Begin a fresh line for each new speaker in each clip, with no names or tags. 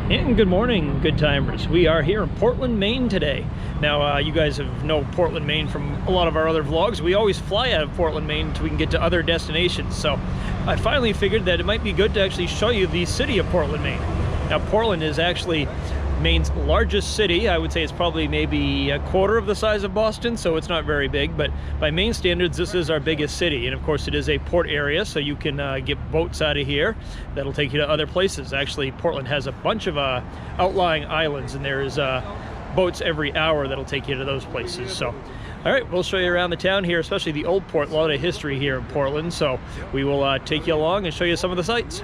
And good morning, good timers. We are here in Portland, Maine today. Now, you guys know Portland, Maine from a lot of our other vlogs. We always fly out of Portland, Maine until we can get to other destinations. So I finally figured that it might be good to actually show you the city of Portland, Maine. Now, Portland is actually Maine's largest city. I would say it's probably maybe a quarter of the size of Boston, so it's not very big, but by Maine standards, this is our biggest city. And of course, it is a port area, so you can get boats out of here that'll take you to other places. Actually, Portland has a bunch of outlying islands, and there's boats every hour that'll take you to those places. So all right, we'll show you around the town here, especially the Old Port. A lot of history here in Portland, so we will take you along and show you some of the sights.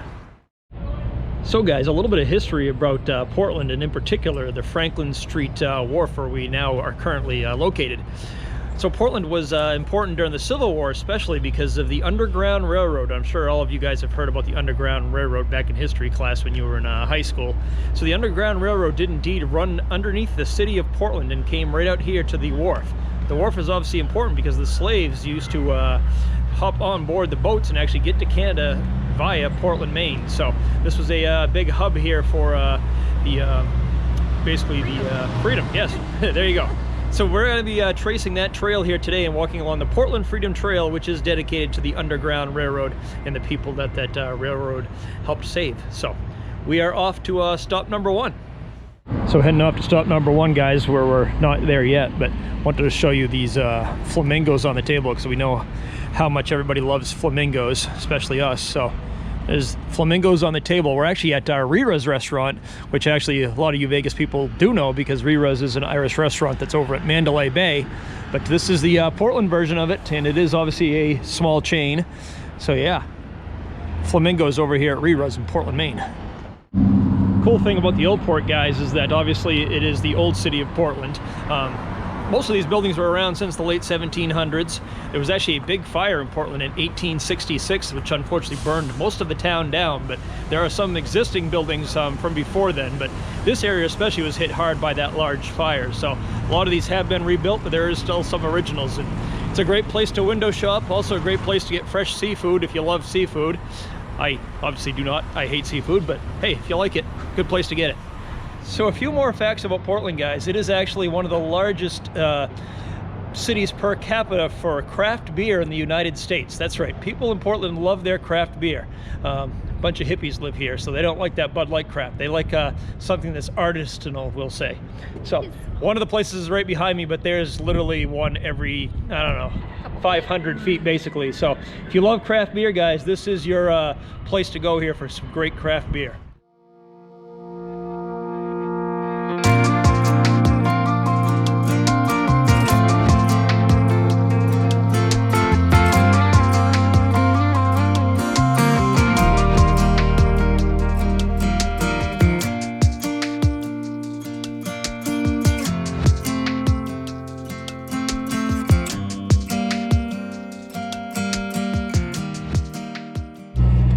So guys, a little bit of history about Portland, and in particular the Franklin Street Wharf where we now are currently located. So Portland was important during the Civil War, especially because of the Underground Railroad. I'm sure all of you guys have heard about the Underground Railroad back in history class when you were in high school. So the Underground Railroad did indeed run underneath the city of Portland and came right out here to the wharf. The wharf is obviously important because the slaves used to hop on board the boats and actually get to Canada via Portland, Maine. So this was a big hub here for basically the freedom. Yes, there you go. So we're going to be tracing that trail here today and walking along the Portland Freedom Trail, which is dedicated to the Underground Railroad and the people that railroad helped save. So we are off to stop number one. So heading off to stop number one, guys, where we're not there yet, but wanted to show you these flamingos on the table because we know how much everybody loves flamingos, especially us. So there's flamingos on the table. We're actually at Rira's restaurant, which actually a lot of you Vegas people do know because Rira's is an Irish restaurant that's over at Mandalay Bay. But this is the Portland version of it, and it is obviously a small chain. So yeah, flamingos over here at Rira's in Portland, Maine. Cool thing about the Old Port, guys, is that obviously it is the old city of Portland. Most of these buildings were around since the late 1700s. There was actually a big fire in Portland in 1866, which unfortunately burned most of the town down, but there are some existing buildings from before then. But this area especially was hit hard by that large fire. So a lot of these have been rebuilt, but there is still some originals. And it's a great place to window shop, also a great place to get fresh seafood if you love seafood. I obviously do not. I hate seafood, but hey, if you like it, good place to get it. So a few more facts about Portland, guys. It is actually one of the largest cities per capita for craft beer in the United States. That's right, people in Portland love their craft beer. A bunch of hippies live here, so they don't like that Bud Light crap. They like something that's artisanal, we'll say. So one of the places is right behind me, but there's literally one every, I don't know, 500 feet basically. So if you love craft beer, guys, this is your place to go here for some great craft beer.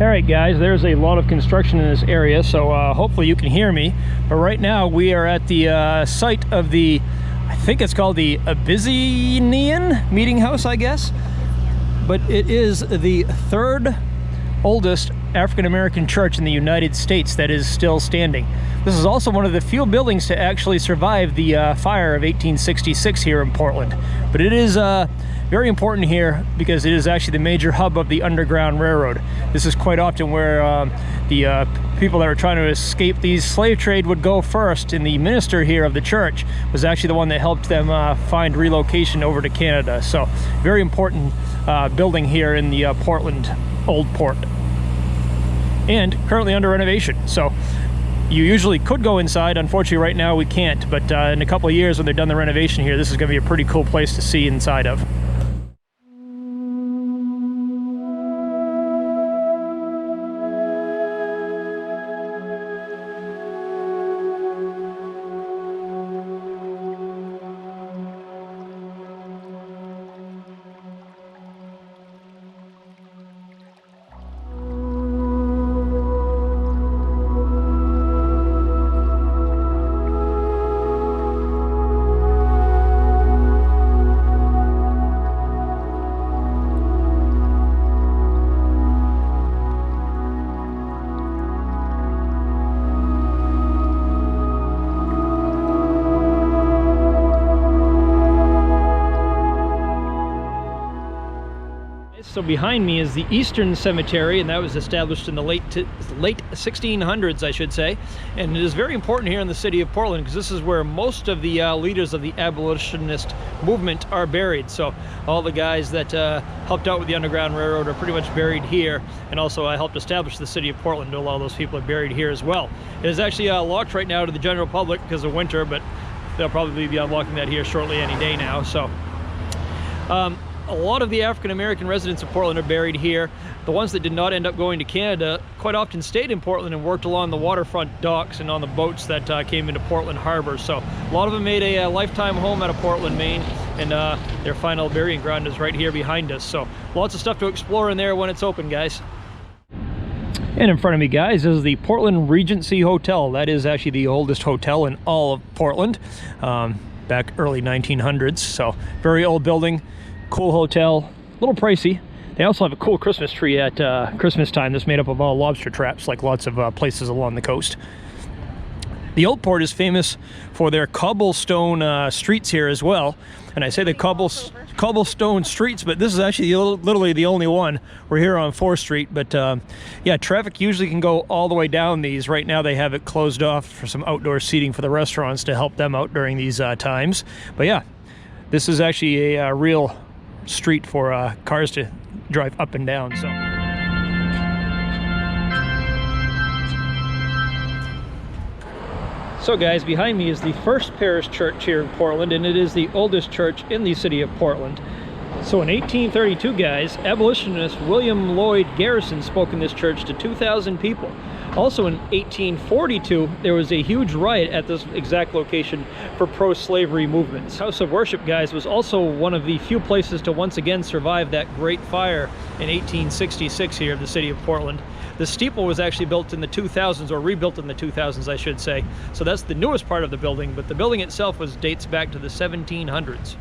All right, guys, there's a lot of construction in this area, so hopefully you can hear me. But right now we are at the site of the, I think it's called the Abyssinian meeting house, I guess. But it is the third oldest African-American church in the United States that is still standing. This is also one of the few buildings to actually survive the fire of 1866 here in Portland. But it is very important here because it is actually the major hub of the Underground Railroad. This is quite often where the people that were trying to escape the slave trade would go first, and the minister here of the church was actually the one that helped them find relocation over to Canada. So very important building here in the Portland Old Port, and currently under renovation. So you usually could go inside. Unfortunately right now we can't, but in a couple of years when they're done the renovation here, this is going to be a pretty cool place to see inside of. so behind me is the Eastern Cemetery, and that was established in the late 1600s, I should say. And it is very important here in the city of Portland because this is where most of the leaders of the abolitionist movement are buried. So all the guys that helped out with the Underground Railroad are pretty much buried here, and also I helped establish the city of Portland. A lot of those people are buried here as well. It is actually locked right now to the general public because of winter, but they'll probably be unlocking that here shortly any day now. So a lot of the African-American residents of Portland are buried here. The ones that did not end up going to Canada quite often stayed in Portland and worked along the waterfront docks and on the boats that came into Portland Harbor. So a lot of them made a lifetime home out of Portland, Maine, and their final burying ground is right here behind us. So lots of stuff to explore in there when it's open, guys. And in front of me, guys, is the Portland Regency Hotel. That is actually the oldest hotel in all of Portland, back early 1900s. So very old building. Cool hotel, a little pricey. They also have a cool Christmas tree at Christmas time that's made up of all lobster traps, like lots of places along the coast. The Old Port is famous for their cobblestone streets here as well. And I say the cobblestone streets, but this is actually literally the only one. We're here on 4th Street, but yeah, traffic usually can go all the way down these. Right now they have it closed off for some outdoor seating for the restaurants to help them out during these times. But yeah, this is actually a real street for cars to drive up and down. So guys, behind me is the First Parish Church here in Portland, and it is the oldest church in the city of Portland. So in 1832, guys, abolitionist William Lloyd Garrison spoke in this church to 2,000 people. Also in 1842, there was a huge riot at this exact location for pro-slavery movements. House of Worship, guys, was also one of the few places to once again survive that great fire in 1866 here in the city of Portland. The steeple was actually built in the 2000s, or rebuilt in the 2000s, I should say. So that's the newest part of the building, but the building itself dates back to the 1700s.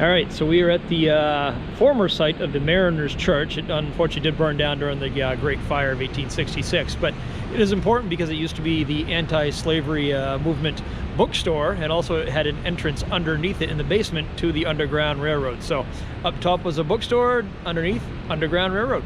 All right, so we are at the former site of the Mariners Church. It unfortunately did burn down during the Great Fire of 1866, but it is important because it used to be the anti-slavery movement bookstore, and also it had an entrance underneath it in the basement to the Underground Railroad. So up top was a bookstore, underneath, Underground Railroad.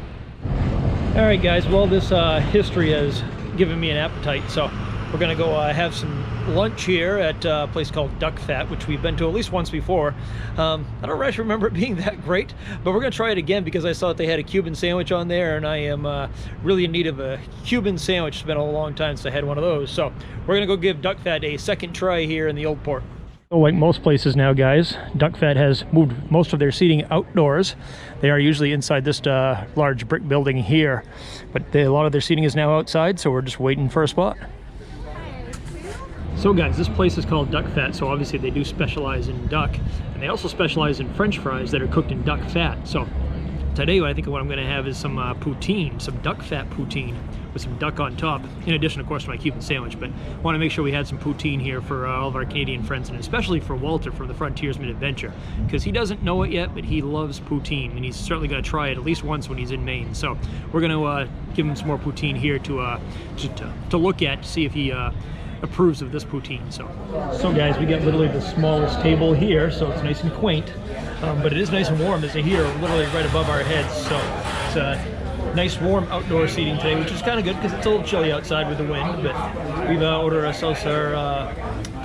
All right, guys, well, this history has given me an appetite, so we're gonna go have some lunch here at a place called Duck Fat, which we've been to at least once before. I don't actually remember it being that great, but we're gonna try it again because I saw that they had a Cuban sandwich on there, and I am really in need of a Cuban sandwich. It's been a long time since I had one of those, so we're gonna go give Duck Fat a second try here in the Old Port. So like most places now, guys, Duck Fat has moved most of their seating outdoors. They are usually inside this large brick building here, but a lot of their seating is now outside, so we're just waiting for a spot. So guys, this place is called Duck Fat, so obviously they do specialize in duck, and they also specialize in French fries that are cooked in duck fat. So today I think what I'm going to have is some poutine, some duck fat poutine with some duck on top, in addition of course to my Cuban sandwich. But I want to make sure we had some poutine here for all of our Canadian friends, and especially for Walter from the Frontiersman Adventure, because he doesn't know it yet, but he loves poutine, and he's certainly going to try it at least once when he's in Maine. So we're going to give him some more poutine here to look at, to see if he approves of this poutine. So guys, we got literally the smallest table here, so it's nice and quaint, but it is nice and warm. There's a heater literally right above our heads, so it's nice warm outdoor seating today, which is kind of good because it's a little chilly outside with the wind. But we've ordered ourselves our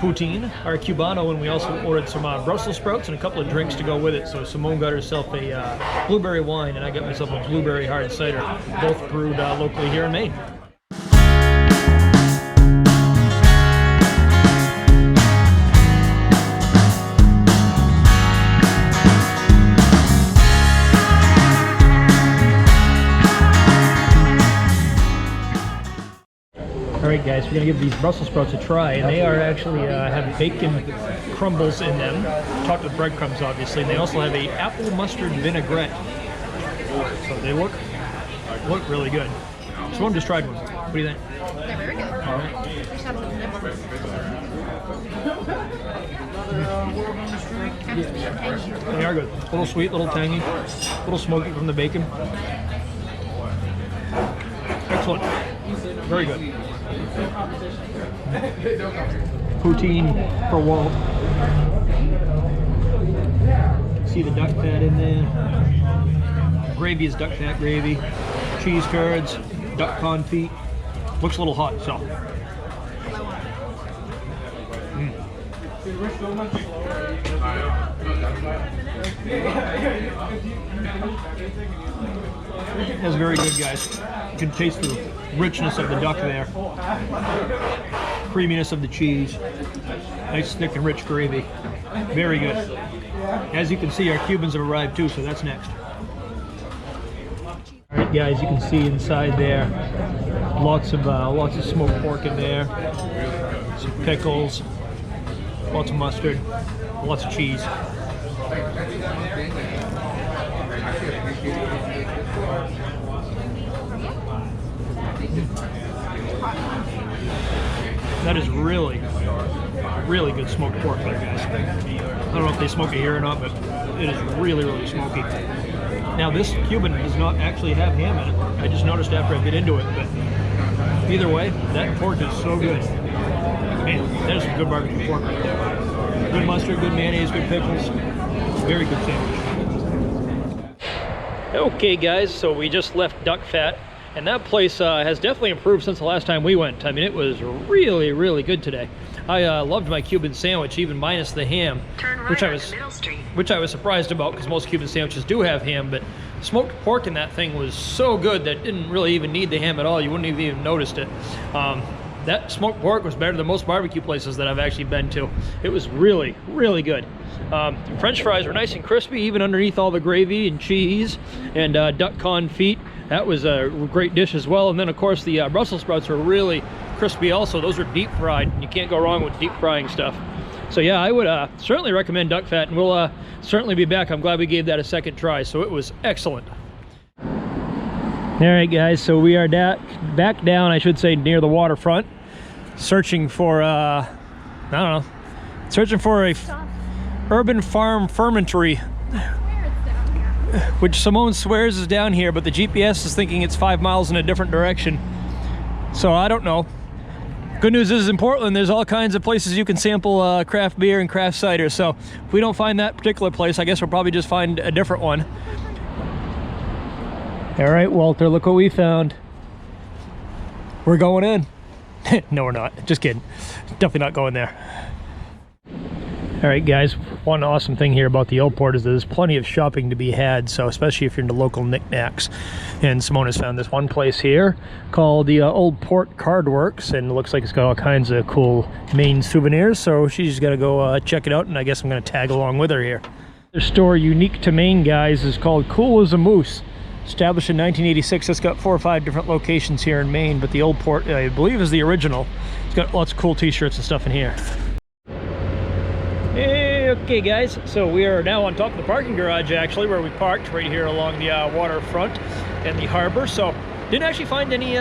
poutine, our cubano, and we also ordered some Brussels sprouts and a couple of drinks to go with it. So Simone got herself a blueberry wine, and I got myself a blueberry hard cider, both brewed locally here in Maine. Alright guys, we're going to give these Brussels sprouts a try, and they are actually have bacon crumbles in them, topped with breadcrumbs obviously, and they also have a apple mustard vinaigrette. So they look really good. So I'm just tried one. What do you think?
They're very good.
Alright. They are good. A little sweet, a little tangy, a little smoky from the bacon. Excellent. Very good. Poutine for Walt. See the duck fat in there. Gravy is duck fat gravy. Cheese curds, duck confit. Looks a little hot, so. That's very good, guys. You can taste the richness of the duck there. Creaminess of the cheese. Nice thick and rich gravy. Very good. As you can see, our Cubans have arrived too, so that's next. Alright guys, you can see inside there lots of smoked pork in there. Some pickles. Lots of mustard. Lots of cheese. That is really good smoked pork there, guys. I don't know if they smoke it here or not, but it is really smoky. Now this Cuban does not actually have ham in it. I just noticed after I bit into it, but either way, that pork is so good. Man, that is some good barbecue pork right there. Good mustard, good mayonnaise, good pickles. Very good sandwich. Okay guys, so we just left Duck Fat, and that place has definitely improved since the last time we went. I mean, it was really good today. I loved my Cuban sandwich, even minus the ham, which I was surprised about because most Cuban sandwiches do have ham, but smoked pork in that thing was so good that didn't really even need the ham at all. You wouldn't have even noticed it. That smoked pork was better than most barbecue places that I've actually been to. It was really good. French fries were nice and crispy, even underneath all the gravy and cheese, and duck confit. That was a great dish as well. And then of course the Brussels sprouts were really crispy also. Those are deep fried. You can't go wrong with deep frying stuff. So yeah, I would certainly recommend Duck Fat, and we'll certainly be back. I'm glad we gave that a second try. So it was excellent. All right guys, so we are back down, I should say, near the waterfront, searching for I don't know, searching for a urban farm fermentory, which Simone swears is down here, but the GPS is thinking it's 5 miles in a different direction. So I don't know. Good news is in Portland there's all kinds of places you can sample craft beer and craft cider. So if we don't find that particular place, I guess we'll probably just find a different one. All right, Walter, look what we found. We're going in. No, we're not. Just kidding. Definitely not going there. All right, guys, one awesome thing here about the Old Port is that there's plenty of shopping to be had, so especially if you're into local knickknacks. And Simone has found this one place here called the Old Port Cardworks, and it looks like it's got all kinds of cool Maine souvenirs, so she's got to go check it out, and I guess I'm going to tag along with her here. The store unique to Maine, guys, is called Cool as a Moose. Established in 1986, it's got 4 or 5 different locations here in Maine, but the Old Port, I believe, is the original. It's got lots of cool t-shirts and stuff in here. Hey, okay guys, so we are now on top of the parking garage actually, where we parked right here along the waterfront and the harbor. So didn't actually find any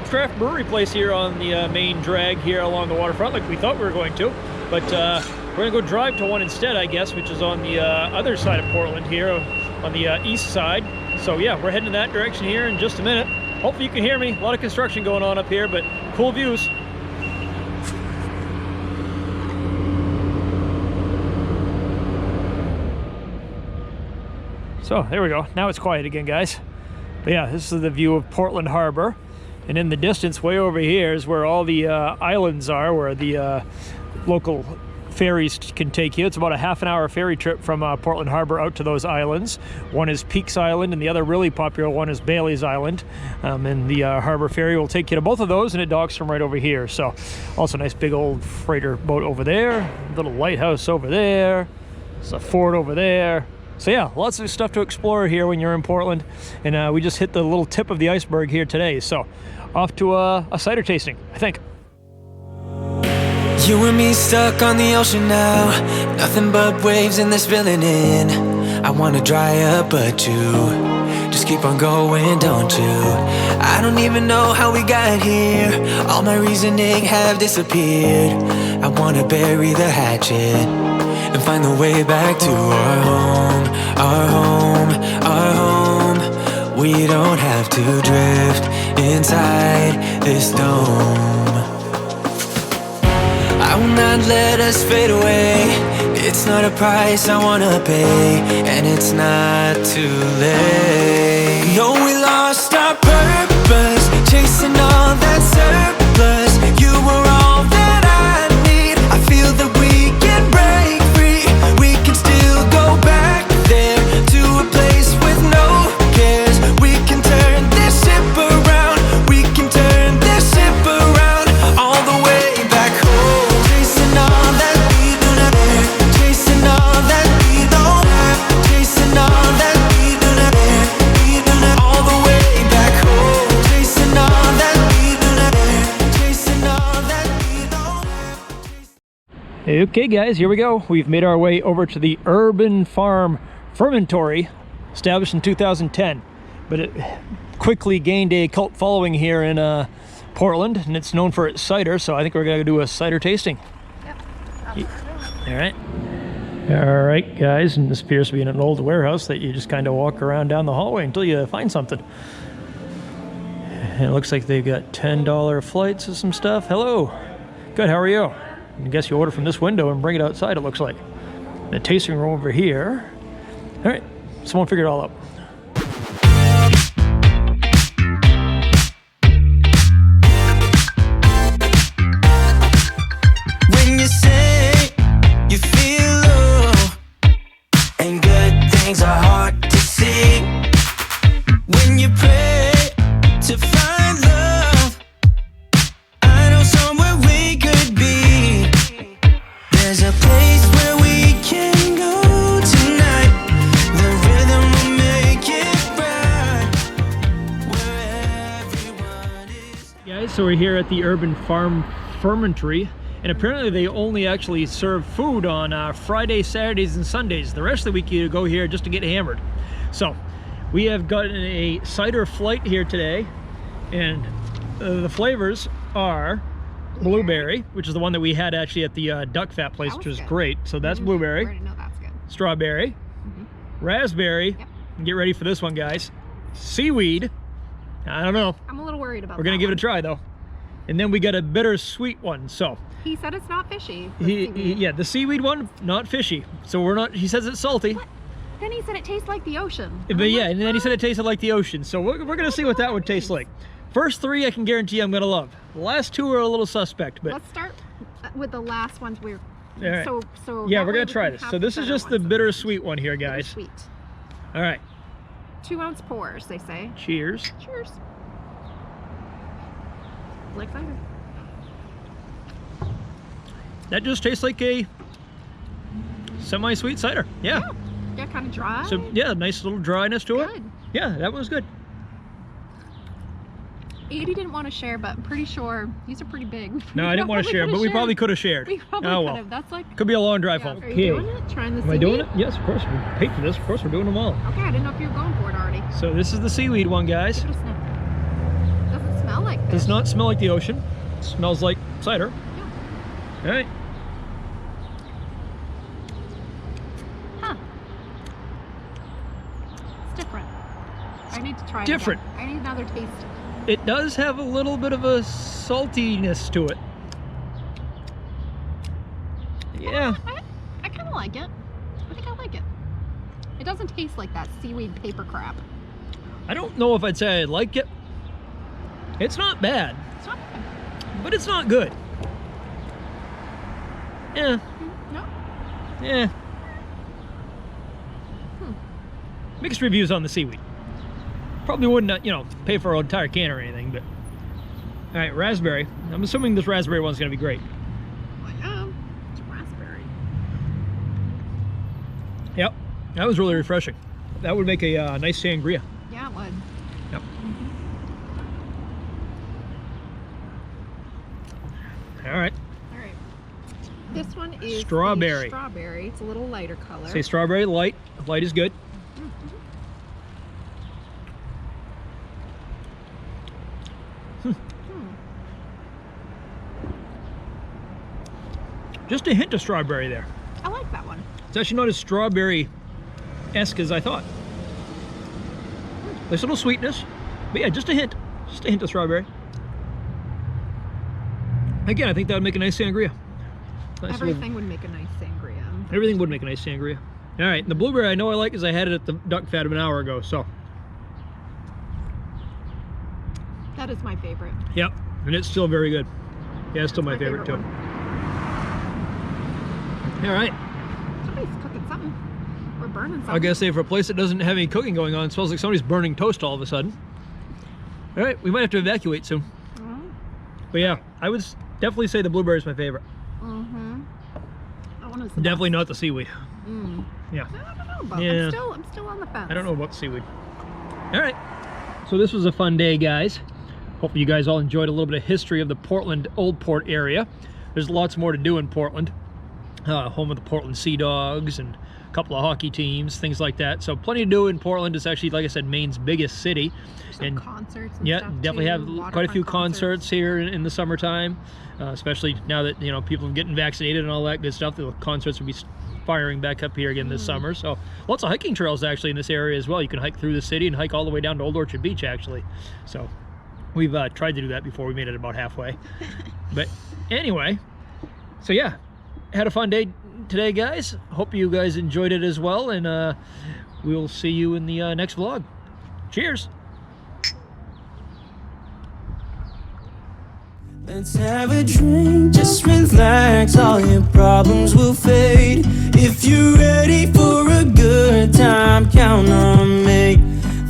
craft brewery place here on the main drag here along the waterfront like we thought we were going to, but we're gonna go drive to one instead, I guess, which is on the other side of Portland here on the east side. So yeah, we're heading in that direction here in just a minute. Hopefully you can hear me. A lot of construction going on up here, but cool views. So there we go. Now it's quiet again, guys. But yeah, this is the view of Portland Harbor. And in the distance, way over here, is where all the islands are, where the local ferries can take you. It's about a half-an-hour ferry trip from Portland Harbor out to those islands. One is Peaks Island, and the other really popular one is Bailey's Island. And the harbor ferry will take you to both of those, and it docks from right over here. So also nice big old freighter boat over there, little lighthouse over there, there's a fort over there. So yeah, lots of stuff to explore here when you're in Portland. And we just hit the little tip of the iceberg here today. So off to a cider tasting, I think.
You and me stuck on the ocean now, nothing but waves and they're spilling in. I wanna dry up but you just keep on going, don't you? I don't even know how we got here, all my reasoning have disappeared. I wanna bury the hatchet and find the way back to our home, our home, our home. We don't have to drift inside this dome. I will not let us fade away. It's not a price I wanna pay, and it's not too late. No, we lost our purpose, chasing all that surplus. You were all that I need. I feel that we can break free. We can still go back there to a place with no cares. We can turn this ship around. We can turn this ship around all the way back home.
Okay guys, here we go. We've made our way over to the urban farm Fermentory, established in 2010, but it quickly gained a cult following here in Portland, and it's known for its cider, so I think we're gonna do a cider tasting. Yep. All right guys, and this appears to be in an old warehouse that you just kind of walk around down the hallway until you find something. And it looks like they've got $10 flights of some stuff. Hello. Good, how are you? I guess you order from this window and bring it outside, it looks like. The tasting room over here. All right, someone figure it all out.
When you say you feel low and good things are hard to see, when you pray to find love, I know somewhere we could be. There's a place where we can go tonight. The rhythm will make it right. Where everyone is.
Guys, so we're here at the urban farm Fermentory, and apparently they only actually serve food on Fridays, Saturdays, and Sundays. The rest of the week you go here just to get hammered. So we have gotten a cider flight here today, and the flavors are blueberry, which is the one that we had actually at the duck fat place, which was great. So that's blueberry.
I already know that's good.
Strawberry, raspberry.
Yep.
Get ready for this one, guys. Seaweed. I don't know.
I'm a little worried about
We're gonna give it a try though. And then we got a bittersweet one. So
He said it's not fishy.
yeah, the seaweed one, not fishy. So we're not. He says it's salty.
What? Then he said it tastes like the ocean.
But yeah, and then he said it tasted like the ocean. So we're gonna see what that would taste like. First three, I can guarantee I'm gonna love. The last two are a little suspect, but
Let's start with the last ones.
all right.
So
Yeah,
that
we're
way
gonna
we
try
can
this.
have
So
the
this is
better
just the
ones.
bittersweet one here, guys.
Sweet.
All right.
2-ounce pours, they say.
Cheers.
Cheers. Like cider.
That just tastes like a semi-sweet cider. Yeah.
Yeah, kind of dry.
So yeah, nice little dryness to it.
Good.
Yeah, that was good.
80 didn't want to share, but I'm pretty sure these are pretty big.
No, I didn't want to share, but we probably could have shared.
We probably
Oh
could
well.
have. That's like.
Could be a long drive
Yeah.
home.
Are you doing it? Trying the
Am I doing it? Yes, of course. We paid for this. Of course, we're doing them all.
Okay, I didn't know if you were going for it already.
So this is the seaweed one, guys.
Give it a sniff. Doesn't smell like fish.
Does not smell like the ocean. It smells like cider.
Yeah.
All right.
Huh. It's different. I need to try it
Different.
again. I need another taste.
It does have a little bit of a saltiness to it. Yeah.
I kind of like it. I think I like it. It doesn't taste like that seaweed paper crap.
I don't know if I'd say I like it. It's not bad,
It's not bad.
but it's not good. Yeah,
No.
yeah. Mixed reviews on the seaweed. Probably wouldn't, you know, pay for an entire can or anything, but... All right, raspberry. I'm assuming this raspberry one's gonna be great.
Well, yeah. It's raspberry.
Yep, that was really refreshing. That would make a nice sangria.
Yeah, it would.
Yep. All right.
All right. This one is
Strawberry.
a strawberry. It's a little lighter color.
Say strawberry light. Light is good. Just a hint of strawberry there.
I like that one.
It's actually not as strawberry-esque as I thought. There's a little sweetness, but yeah, just a hint. Just a hint of strawberry. Again, I think that would make a nice sangria. Nice
Everything would make a nice sangria.
everything would make a nice sangria. All right, the blueberry I know I like because I had it at the Duck Fat an hour ago, so.
That is my favorite.
Yep, and it's still very good. Yeah, it's still my favorite too.
one.
All right.
Somebody's cooking something. We're burning something.
I gotta say, for a place that doesn't have any cooking going on, it smells like somebody's burning toast all of a sudden. All right, we might have to evacuate soon. But yeah, I would definitely say the blueberry is my favorite.
That one is the
Definitely not the seaweed. Yeah.
I don't know, but
Yeah.
I'm still on the fence.
I don't know about the seaweed. All right. So this was a fun day, guys. Hopefully you guys all enjoyed a little bit of history of the Portland Old Port area. There's lots more to do in Portland. Home of the Portland Sea Dogs and a couple of hockey teams, things like that. So plenty to do in Portland. It's actually, like I said, Maine's biggest city.
Some concerts and
yeah,
stuff
definitely
too.
have quite a few
Waterfront
concerts here in the summertime, especially now that, you know, people are getting vaccinated and all that good stuff. The concerts will be firing back up here again this summer. So lots of hiking trails actually in this area as well. You can hike through the city and hike all the way down to Old Orchard Beach actually. So we've tried to do that before. We made it about halfway. But anyway, so yeah, had a fun day today, guys. Hope you guys enjoyed it as well, and we'll see you in the next vlog. Cheers.
Let's have a drink, just relax, all your problems will fade. If you're ready for a good time, count on me.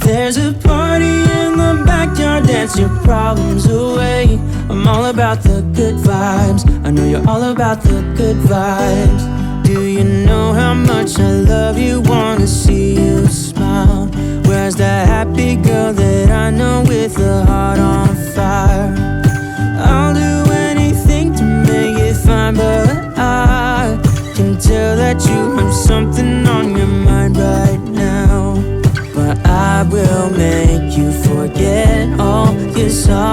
There's a party in the backyard, dance your problems away. I'm all about the good vibes, I know you're all about the good vibes. Do you know how much I love you, wanna see you smile? Where's that happy girl that I know with a heart on fire? I'll do anything to make it fine, but I can tell that you have something on your mind right now. But I will make you forget all your sorrow.